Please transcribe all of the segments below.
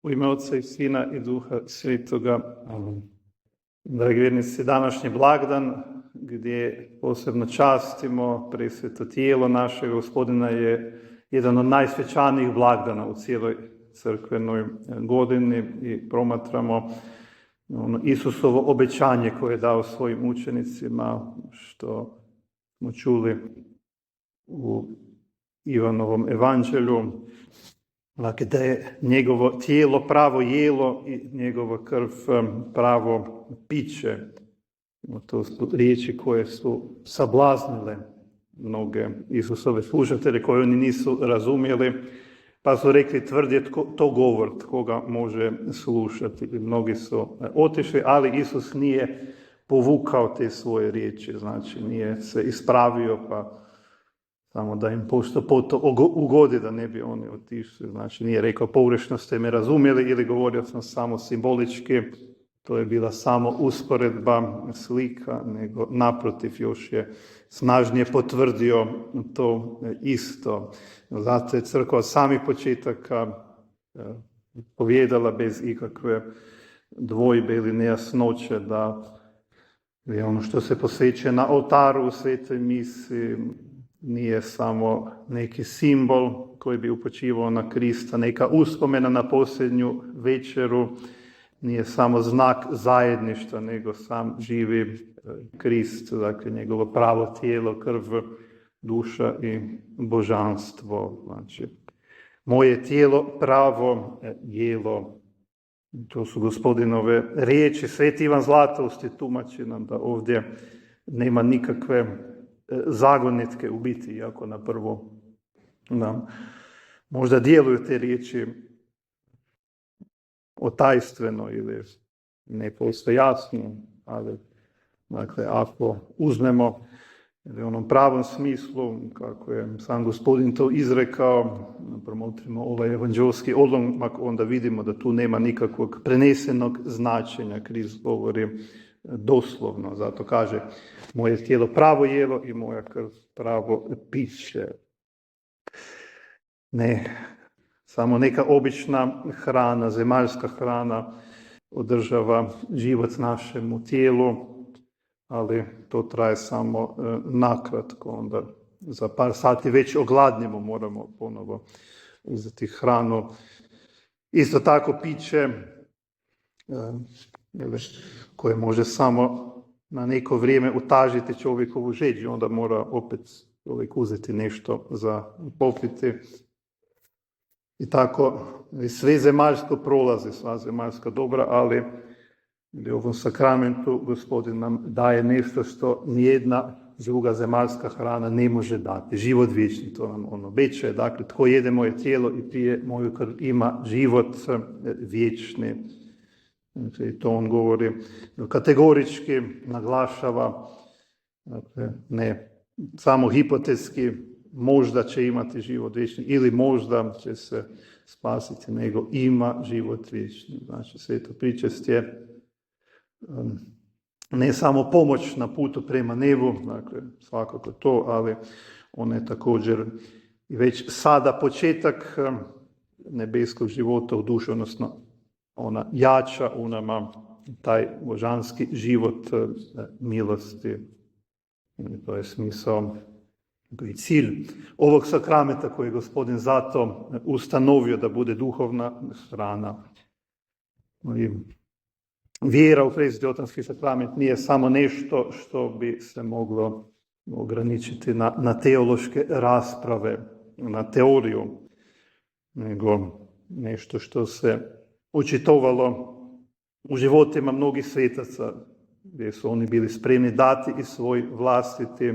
U ime Otca i Sina i Duha Svetoga. Amen. Dragi vjernici, današnji blagdan gdje posebno častimo presveto tijelo našeg Gospodina je jedan od najsvečanijih blagdana u cijeloj crkvenoj godini i promatramo Isusovo obećanje koje je dao svojim učenicima, što smo čuli u Ivanovom evanđelju. Dakle, da je njegovo tijelo pravo jelo i njegova krv pravo piće. To su riječi koje su sablaznile mnoge Isusove slušatelje koje oni nisu razumjeli, pa su rekli tvrdi to govor, tko ga može slušati. I mnogi su otišli, ali Isus nije povukao te svoje riječi, znači nije se ispravio, pa samo da im pošto ugodi da ne bi oni otišli. Znači nije rekao pogrešno ste me razumjeli ili govorio sam samo simbolički. To je bila samo usporedba, slika, nego naprotiv još je snažnije potvrdio to isto. Zato je crkva od samih početaka povijedala bez ikakve dvojbe ili nejasnoće da je ono što se posvećuje na oltaru u svetoj misi nije samo neki simbol koji bi upućivao na Krista, neka uspomena na posljednju večeru, nije samo znak zajedništva, nego sam živi Krist, dakle njegovo pravo tijelo, krv, duša i božanstvo. Znači, moje tijelo pravo jelo. To su Gospodinove riječi. Sveti Ivan Zlatoust tumači nam da ovdje nema nikakve zagonetke u biti, iako na prvo nam možda djeluju te riječi otajstveno ili ne postoje jasno, ali dakle, ako uzmemo u onom pravom smislu, kako je sam Gospodin to izrekao, promotrimo ovaj evanđelski odlomak, onda vidimo da tu nema nikakvog prenesenog značenja. Krist govori doslovno, zato kaže moje tijelo pravo jelo i moja krv pravo piće. Ne samo neka obična hrana, zemaljska hrana održava život našemu tijelu, ali to traje samo nakratko, onda za par sati već ogladnimo, moramo ponovo uzeti hranu. Isto tako piće koje može samo na neko vrijeme utažiti čovjekovu žeđu, onda mora opet čovjek uzeti nešto za popiti. I tako sve zemaljsko prolazi, sva zemaljska dobra, ali u ovom sakramentu Gospodin nam daje nešto što nijedna druga zemaljska hrana ne može dati. Život vječni, to nam on obećaje. Dakle, tko jede moje tijelo i pije moju krv ima život vječni. Znači, to on govori kategorički, naglašava, dakle, ne samo hipotetski, možda će imati život vječni ili možda će se spasiti, nego ima život vječni. Znači, sveto pričestje ne samo pomoć na putu prema nebu, dakle, svakako to, ali on je također i već sada početak nebeskog života u duši, odnosno ona jača u nama taj božanski život milosti. I to je smisao i cilj ovog sakramenta koji je Gospodin zato ustanovio da bude duhovna hrana. I vjera u Presveti Otanski sakrament nije samo nešto što bi se moglo ograničiti na teološke rasprave, na teoriju, nego nešto što se očitovalo u životima mnogih svetaca, gdje su oni bili spremni dati i svoj vlastiti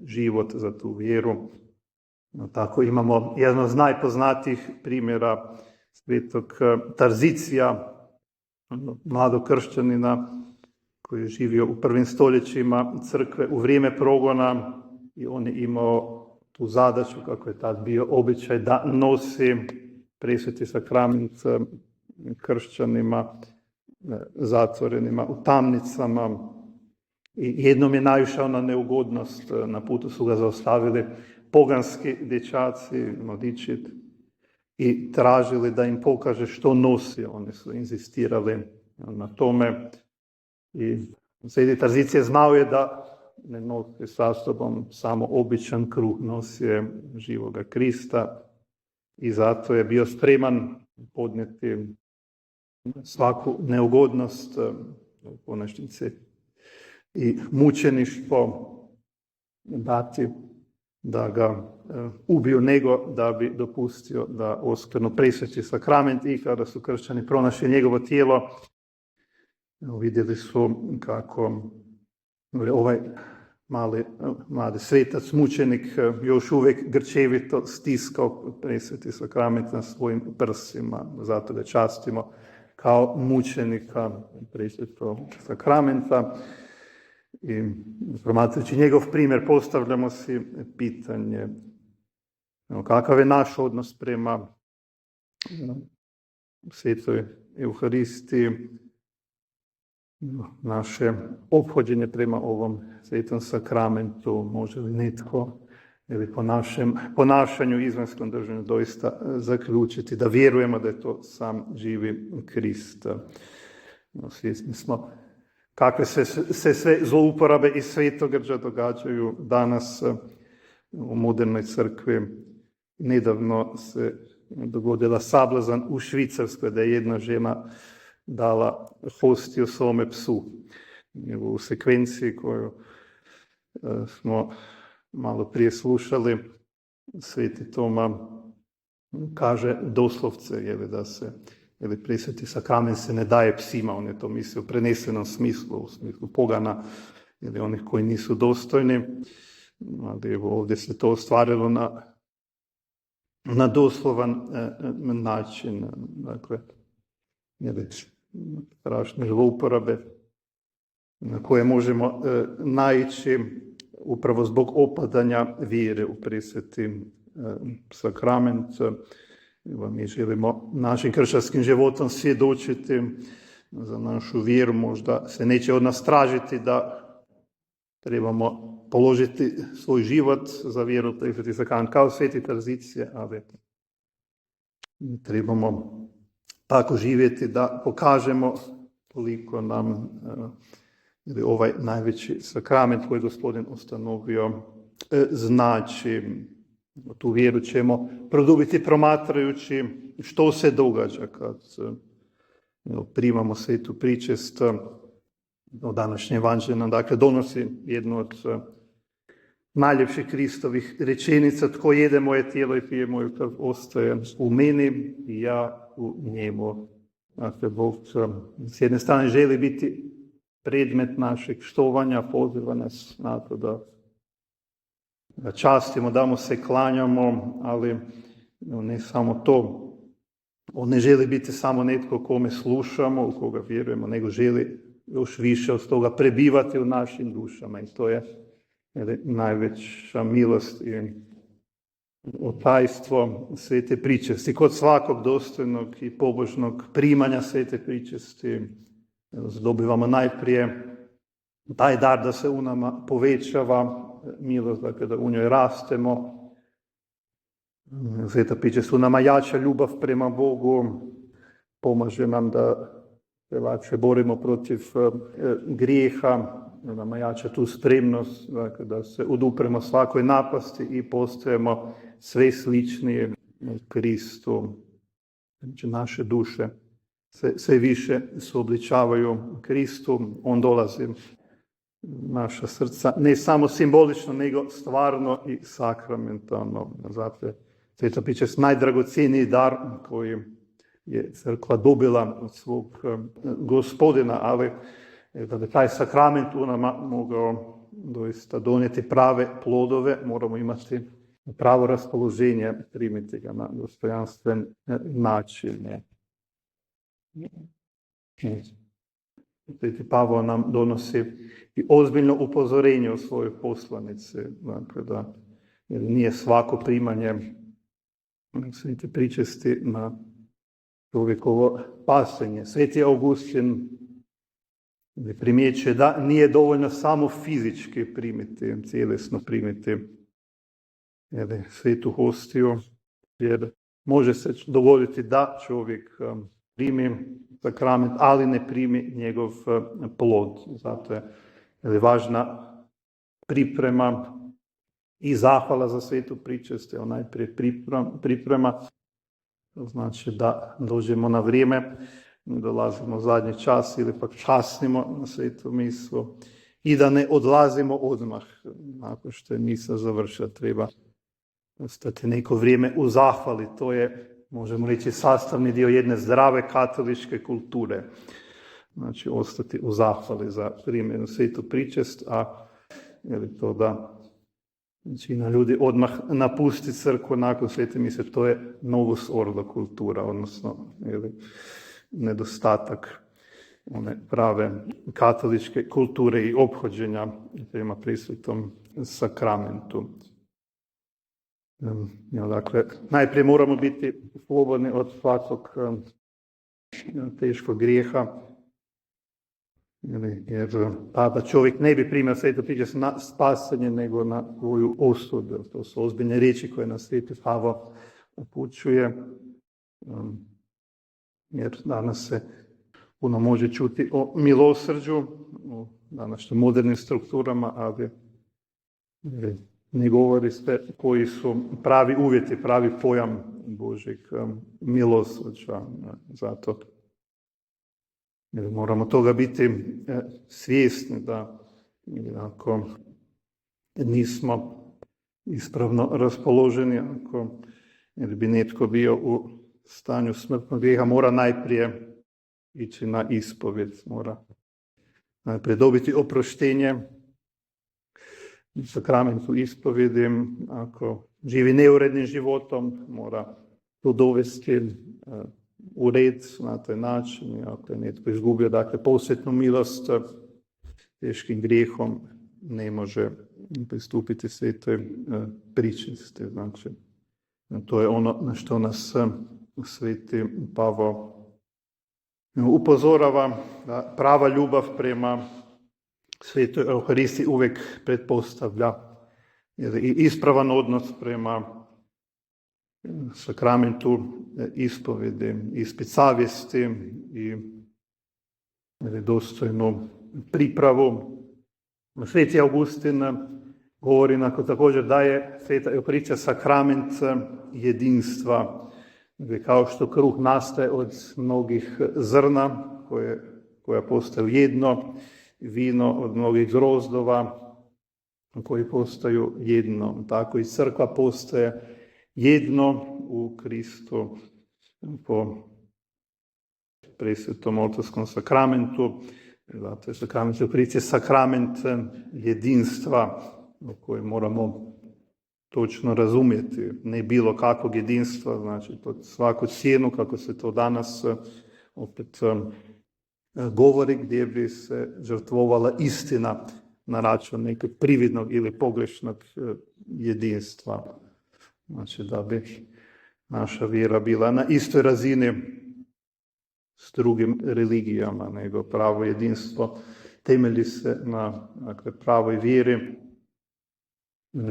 život za tu vjeru. No, tako imamo jedan od najpoznatijih primjera svetog Tarzicija, mladog kršćanina koji je živio u prvim stoljećima crkve u vrijeme progona i on je imao tu zadaću, kako je tad bio običaj, da nosi presveti sakrament kršćanima zatvorenima u tamnicama. I jednom je naišao na neugodnost, na putu su ga zaustavili poganski dječaci, mladići, i tražili da im pokaže što nosi. Oni su inzistirali na tome. I slijedi tradicije znao je da ne nosi sa sobom samo običan kruh, nosi je živoga Krista i zato je bio spreman podnijeti svaku neugodnost, u konačnici i mučeništvo dati da ga ubiju, nego da bi dopustio da oskvrnu presveći sakrament. I kada su kršćani pronašli njegovo tijelo, vidjeli su kako ovaj mladi svetac, mučenik, još uvijek grčevito stiskao presveti sakrament na svojim prsima. Zato ga častimo kao mučenika presvetog sakramenta. I promatrajući njegov primjer, postavljamo si pitanje kakav je naš odnos prema svetoj Euharistiji, naše ophođenje prema ovom svetom sakramentu. Može li netko ili po našem ponašanju, izvanskom držanju, doista zaključiti da vjerujemo da je to sam živi Krist? Svjesni smo kakve se sve zlouporabe i svetogrđa događaju danas u modernoj crkvi. Nedavno se dogodila sablazan u Švicarskoj da je jedna žena dala hostiju svome psu. U sekvenciji koju smo malo prije slušali, sveti Toma kaže doslovce da se presveti sakrament se ne daje psima. On je to mislio u prenesenom smislu, u smislu pogana ili onih koji nisu dostojni. Ali ovdje se to ostvarilo na doslovan način. Dakle, strašne zlouporabe na koje možemo naići upravo zbog opadanja vjere u presveti sakrament. Mi želimo našim kršćanskim životom svjedočiti za našu vjeru. Možda se neće od nas tražiti da trebamo položiti svoj život za vjeru u presveti sakrament kao sveti tradicije, ali trebamo tako živjeti da pokažemo koliko nam ovaj najveći sakrament koji je Gospodin ustanovio znači. Tu vjeru ćemo produbiti promatrajući što se događa kad primamo svetu pričest. Današnje evanđelje nam dakle donosi jednu od najljepših Kristovih rečenica: tko jede moje tijelo i pije moju krv ostaje u meni i ja u njemu. Dakle, Bog s jedne strane želi biti predmet našeg štovanja, poziva nas na to da častimo, da mu se klanjamo, ali ne samo to. On ne želi biti samo netko kome slušamo, u koga vjerujemo, nego želi još više od toga prebivati u našim dušama. I to je najveća milost i tajstvo svete pričesti. Kod svakog dostojnog i pobožnog primanja svete pričesti dobivamo najprije taj dar da se u nama povećava milost, dakle da u njoj rastemo. Sveta pričest u nama jača ljubav prema Bogu, pomaže nam da se lakše borimo protiv grijeha, da nam jača tu spremnost, dakle da se odupremo svakoj napasti i postajemo sve sličnije Kristu. Znači, naše duše sve više se obličavaju Kristu, on dolazi naša srca, ne samo simbolično, nego stvarno i sakramentalno. Zato je sveta pričest najdragocjeniji dar koji je crkva dobila od svog Gospodina, ali da bi taj sakrament u nama mogao doista donijeti prave plodove, moramo imati pravo raspoloženje, primiti ga na dostojanstven način. Sveti Pavao nam donosi i ozbiljno upozorenje u svojoj poslanici, dakle da nije svako primanje svete pričesti na čovjekovo pasenje. Sveti Augustin primjećuje da nije dovoljno samo fizički primiti, tjelesno primiti svetu hostiju, jer može se dogoditi da čovjek primi sakrament, ali ne primi njegov plod. Zato je važna priprema i zahvala za svetu pričest, najprije priprema, to znači da dođemo na vrijeme, ne dolazimo zadnji čas ili pak kasnimo na svetu misu i da ne odlazimo odmah. Nakon što je misa završila, treba ostati neko vrijeme u zahvali. To je, možemo reći, sastavni dio jedne zdrave katoličke kulture. Znači, ostati u zahvali za primjenu svetu pričest, a to da većina ljudi odmah napusti crkvu nakon svete mise, to je novus ordo kultura, odnosno nedostatak one prave katoličke kulture i ophođenja prema prisvetom sakramentu. Dakle, najprije moramo biti slobodni od svakog teškog grijeha, jer tada čovjek ne bi primio sveto pričest na spasanje, nego na svoju osudu. To su ozbiljne riječi koje nas sveti Pavo upućuje, jer danas se puno može čuti o milosrđu, u današnjim modernim strukturama, ali ne govori se koji su pravi uvjeti, pravi pojam Božjeg milosrđa. Zato moramo toga biti svjesni, da ako nismo ispravno raspoloženi, ako bi netko bio u stanju smrtnog grijeha, mora najprije ići na ispovjed, mora najprije dobiti oproštenje sakramentu ispovjedi. Ako živi neurednim životom, mora to dovesti u red na taj način. Ako je netko izgubio, dakle, posvetnu milost, teškim grijehom ne može pristupiti svetoj pričesti. Znači, to je ono na što nas sveti Pavo upozorava, da prava ljubav prema svetoj Euharistiji uvijek pretpostavlja i ispravan odnos prema sakramentu ispovjedi, ispit savjesti i dostojnu pripravu. Sveti Augustin govori također da je sveta Euharistija sakrament jedinstva. Kao što kruh nastaje od mnogih zrna koja postaju jedno, vino od mnogih grozdova koji postaju jedno. Tako i crkva postaje jedno u Kristu po presvetom oltarskom sakramentu. Zato je sakrament Euharistije sakrament jedinstva koji moramo točno razumjeti. Ne bilo kakvog jedinstva, znači pod svaku cijenu, kako se to danas opet govori, gdje bi se žrtvovala istina na račun nekog prividnog ili pogrešnog jedinstva. Znači da bi naša vjera bila na istoj razini s drugim religijama, nego pravo jedinstvo temelji se na pravoj vjeri,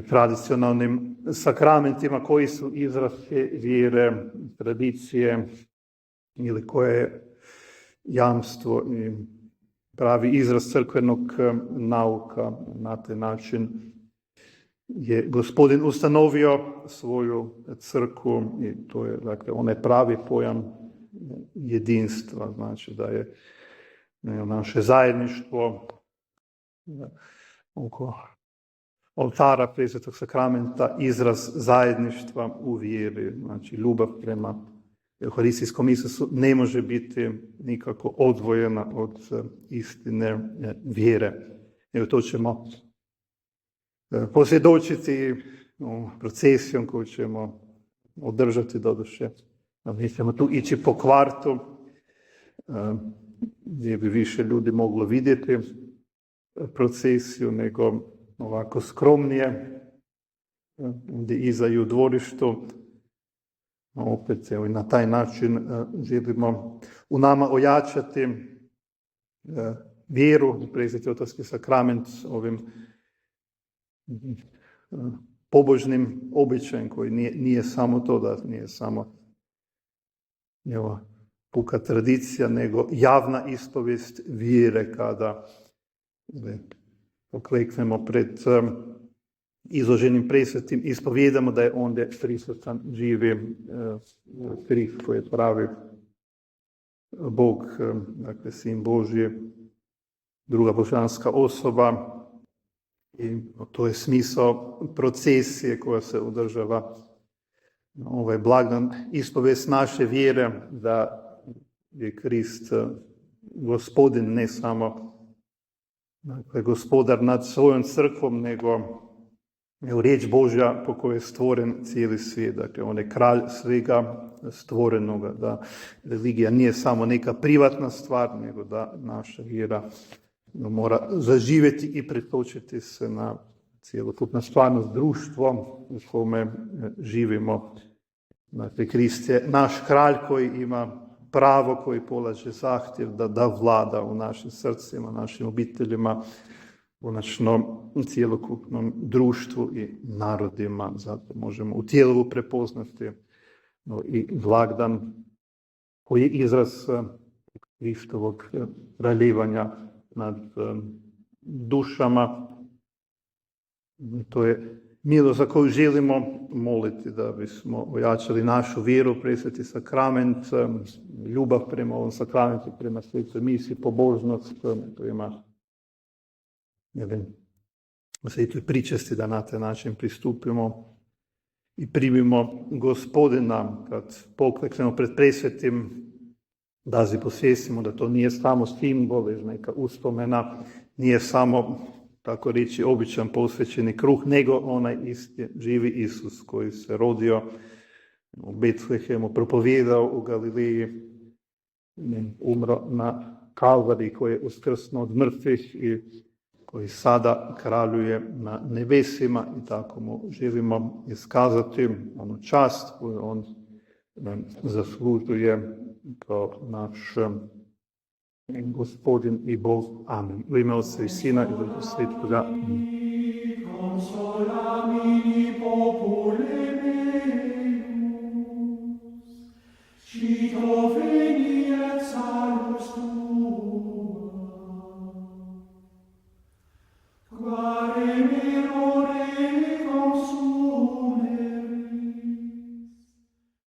tradicionalnim sakramentima koji su izraz vjere, tradicije, ili koje je jamstvo i pravi izraz crkvenog nauka. Na taj način je Gospodin ustanovio svoju crkvu i to je, dakle, onaj pravi pojam jedinstva. Znači da je naše zajedništvo oko oltara presvetog sakramenta izraz zajedništva u vjeri. Znači ljubav prema Euharistijskom Isusu ne može biti nikako odvojena od istine vjere. Evo, to ćemo posvjedočiti procesijom koju ćemo održati, doduše. Mi ćemo tu ići po kvartu gdje bi više ljudi moglo vidjeti procesiju nego ovako skromnije, gdje iza i u dvorištu. Opet, evo, i na taj način želimo u nama ojačati vjeru u presveti oltarski sakrament ovim pobožnim običajem koji nije samo to, da nije samo ova puka tradicija, nego javna ispovijest vjere kada pokleknemo pred izloženim presvetim, ispovijedamo da je ondje prisutan živi Krist koji je pravi Bog, dakle Sin Božji, druga božanska osoba. I to je smisao procesije koja se održava na ovaj blagdan, ispovijest naše vjere da je Krist gospodin, ne samo dakle, gospodar nad svojom crkvom, nego riječ Božja po kojoj je stvoren cijeli svijet. Dakle, on je kralj svega stvorenoga, da religija nije samo neka privatna stvar, nego da naša vjera mora zaživjeti i pretočiti se na cjelokupna stvarnost, društvo u kome živimo. Dakle, Krist je naš kralj koji ima pravo, koji polaže zahtjev da vlada u našim srcima, našim obiteljima, konačno cjelokupnom društvu i narodima. Zato možemo u Tijelovu prepoznati i blagdan koji je izraz Kristovog kraljevanja nad dušama. To je milost za koju želimo moliti da bismo ojačali našu vjeru, presveti sakrament, ljubav prema ovom sakramentu, prema svetoj misi, pobožnost prema svetoj pričesti, da na taj način pristupimo i primimo Gospodina. Kad pokleknemo pred presvetim, da si posvijestimo da to nije samo simbol, neka uspomena, nije samo, tako reći, običan posvećeni kruh, nego onaj isti živi Isus koji se rodio u Betlehemu, propovijedao u Galileji, umro na Kalvariji, koji je uskrsnuo od mrtvih i koji sada kraljuje na nebesima, i tako mu želimo iskazati onu čast koju on zaslužuje kao naš Gospodin i Bog. Amen. U ime Otca i Sina i Duha Svetoga. Amen.